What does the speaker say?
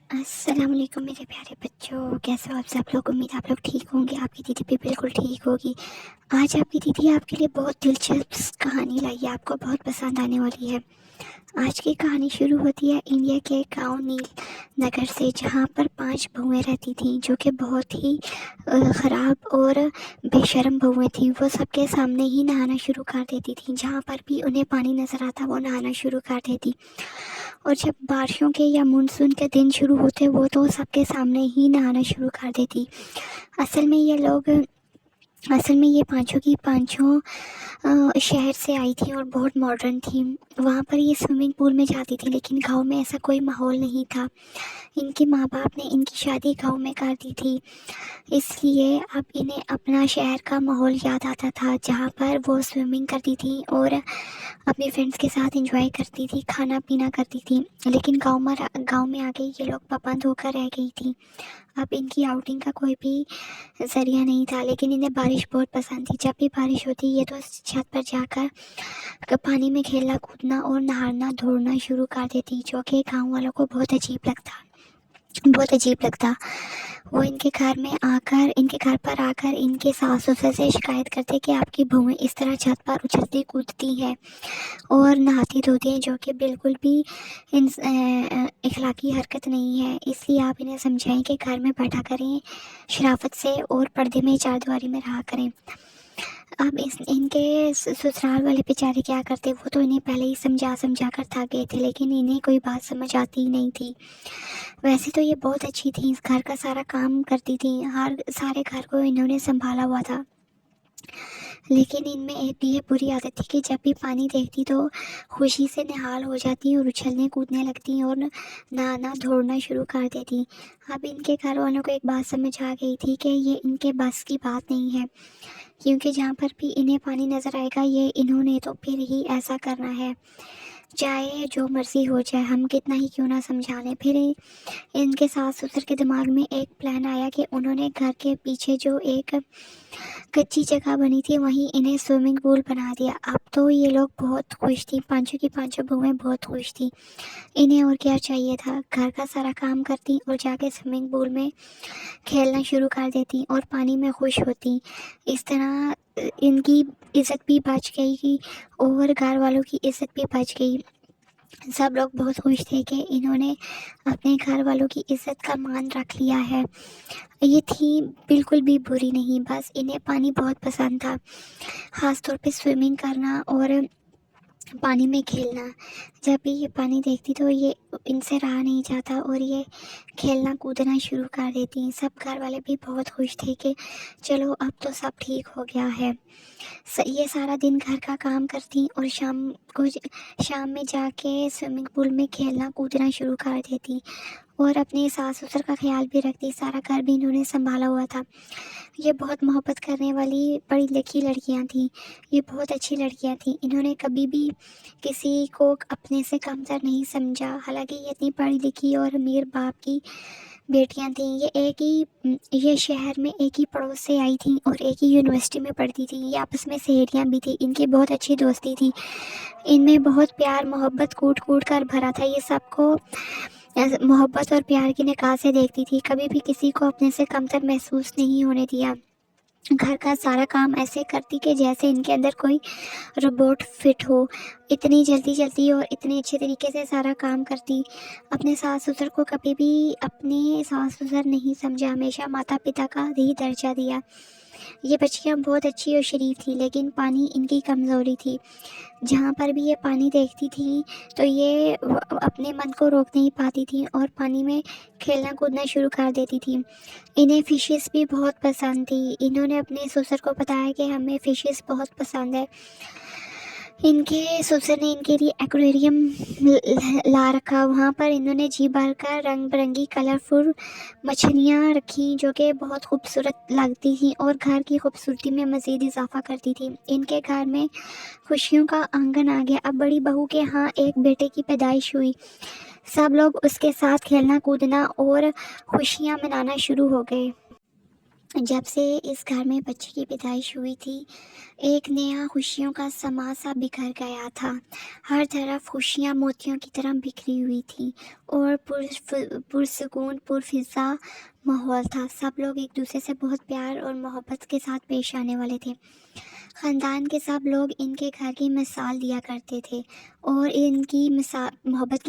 अस्सलाम वालेकुम मेरे प्यारे बच्चों, कैसे हो आप सब लोग। उम्मीद आप लोग ठीक होंगे। आपकी दीदी भी बिल्कुल ठीक होगी। आज आपकी दीदी आपके लिए बहुत दिलचस्प कहानी लाई है, आपको बहुत पसंद आने वाली है। आज की कहानी शुरू होती है इंडिया के गांव नील नगर से, जहां पर 5 बहुएं रहती थीं जो कि बहुत ही ख़राब और बेशर्म बहुएं थीं। वो सबके सामने ही नहाना शुरू कर देती थीं, जहां पर भी उन्हें पानी नज़र आता वो नहाना शुरू कर देती। और जब बारिशों के या मानसून के दिन शुरू होते वो तो सबके सामने ही नहाना शुरू कर देती। असल में ये लोग असल में ये पांचों की पांचों शहर से आई थी और बहुत मॉडर्न थी। वहाँ पर ये स्विमिंग पूल में जाती थी, लेकिन गांव में ऐसा कोई माहौल नहीं था। इनके माँ बाप ने इनकी शादी गांव में कर दी थी, इसलिए अब इन्हें अपना शहर का माहौल याद आता था, जहाँ पर वो स्विमिंग करती थी और अपने फ्रेंड्स के साथ एंजॉय करती थी, खाना पीना करती थी। लेकिन गांव में आके ये लोग पाबंद होकर रह गई थी। अब इनकी आउटिंग का कोई भी ज़रिया नहीं था, लेकिन इन्हें बारिश बहुत पसंद थी। जब भी बारिश होती ये तो छत पर जाकर पानी में खेलना कूदना और नहाना धोना शुरू कर देती, जो कि गाँव वालों को बहुत अजीब लगता। वो इनके घर पर आकर इनके सास ससुर से शिकायत करते कि आपकी बहुएं इस तरह छत पर उछलती कूदती हैं और नहाती धोती हैं, जो कि बिल्कुल भी इखलाकी हरकत नहीं है। इसलिए आप इन्हें समझाएं कि घर में बैठा करें शराफत से और पर्दे में चारदीवारी में रहा करें। अब इनके ससुराल वाले बेचारे क्या करते, वो तो इन्हें पहले ही समझा समझा कर थक गए थे, लेकिन इन्हें कोई बात समझ आती ही नहीं थी। वैसे तो ये बहुत अच्छी थी, इस घर का सारा काम करती थी, हर सारे घर को इन्होंने संभाला हुआ था। लेकिन इनमें एक ये बुरी आदत थी कि जब भी पानी देखती तो खुशी से निहाल हो जाती और उछलने कूदने लगती और नहाना धोना शुरू कर देती। अब इनके घर वालों को एक बात समझ आ गई थी कि ये इनके बस की बात नहीं है, क्योंकि जहाँ पर भी इन्हें पानी नज़र आएगा ये इन्होंने तो फिर ही ऐसा करना है, चाहे जो मर्ज़ी हो जाए, हम कितना ही क्यों ना समझा लें। फिर इनके सास ससुर के दिमाग में एक प्लान आया कि उन्होंने घर के पीछे जो एक कच्ची जगह बनी थी वहीं इन्हें स्विमिंग पूल बना दिया। अब तो ये लोग बहुत खुश थी, पांचों की पांचों बहुएं बहुत खुश थी। इन्हें और क्या चाहिए था, घर का सारा काम करती और जाके स्विमिंग पूल में खेलना शुरू कर देती और पानी में खुश होती। इस तरह इनकी इज्जत भी बच गई और घर वालों की इज्जत भी बच गई। सब लोग बहुत खुश थे कि इन्होंने अपने घर वालों की इज्जत का मान रख लिया है। ये थी बिल्कुल भी बुरी नहीं, बस इन्हें पानी बहुत पसंद था, ख़ास तौर पे स्विमिंग करना और पानी में खेलना। जब भी ये पानी देखती तो ये इनसे रहा नहीं जाता और ये खेलना कूदना शुरू कर देती। सब घर वाले भी बहुत खुश थे कि चलो अब तो सब ठीक हो गया है। ये सारा दिन घर का काम करती और शाम में जाके स्विमिंग पूल में खेलना कूदना शुरू कर देती और अपने सास ससुर का ख्याल भी रखती। सारा घर भी इन्होंने संभाला हुआ था। ये बहुत मोहब्बत करने वाली पढ़ी लिखी लड़कियां थीं, ये बहुत अच्छी लड़कियां थीं। इन्होंने कभी भी किसी को अपने से कमतर नहीं समझा। हालांकि ये इतनी पढ़ी लिखी और अमीर बाप की बेटियां थीं। ये शहर में एक ही पड़ोस से आई थीं और एक ही यूनिवर्सिटी में पढ़ती थीं। ये आपस में सहेलियां भी थीं, इनकी बहुत अच्छी दोस्ती थी। इनमें बहुत प्यार मोहब्बत कूट कूट कर भरा था। ये सबको मोहब्बत और प्यार की निगाह से देखती थी, कभी भी किसी को अपने से कमतर महसूस नहीं होने दिया। घर का सारा काम ऐसे करती कि जैसे इनके अंदर कोई रोबोट फिट हो। इतनी जल्दी जल्दी और इतने अच्छे तरीके से सारा काम करती। अपने सास ससुर को कभी भी अपने सास ससुर नहीं समझा, हमेशा माता पिता का ही दर्जा दिया। ये बच्चियाँ बहुत अच्छी और शरीफ थी, लेकिन पानी इनकी कमज़ोरी थी। जहाँ पर भी ये पानी देखती थी तो ये अपने मन को रोक नहीं पाती थी और पानी में खेलना कूदना शुरू कर देती थी। इन्हें फ़िशेस भी बहुत पसंद थी। इन्होंने अपने ससुर को बताया कि हमें फ़िशेस बहुत पसंद है। इनके ससुर ने इनके लिए एक्वेरियम ला रखा। वहाँ पर इन्होंने जी भर कर रंग बिरंगी कलरफुल मछलियाँ रखी, जो कि बहुत खूबसूरत लगती थी और घर की खूबसूरती में मज़ीद इजाफा करती थी। इनके घर में खुशियों का आंगन आ गया। अब बड़ी बहू के यहाँ एक बेटे की पैदाइश हुई। सब लोग उसके साथ खेलना कूदना और खुशियाँ मनाना शुरू हो गए। जब से इस घर में बच्चे की पैदाइश हुई थी, एक नया खुशियों का समा सा बिखर गया था। हर तरफ खुशियाँ मोतियों की तरह बिखरी हुई थी और पुरसुकून पुरफिज़ा माहौल था। सब लोग एक दूसरे से बहुत प्यार और मोहब्बत के साथ पेश आने वाले थे। ख़ानदान के सब लोग इनके घर की मिसाल दिया करते थे और इनकी मिसाल मोहब्बत की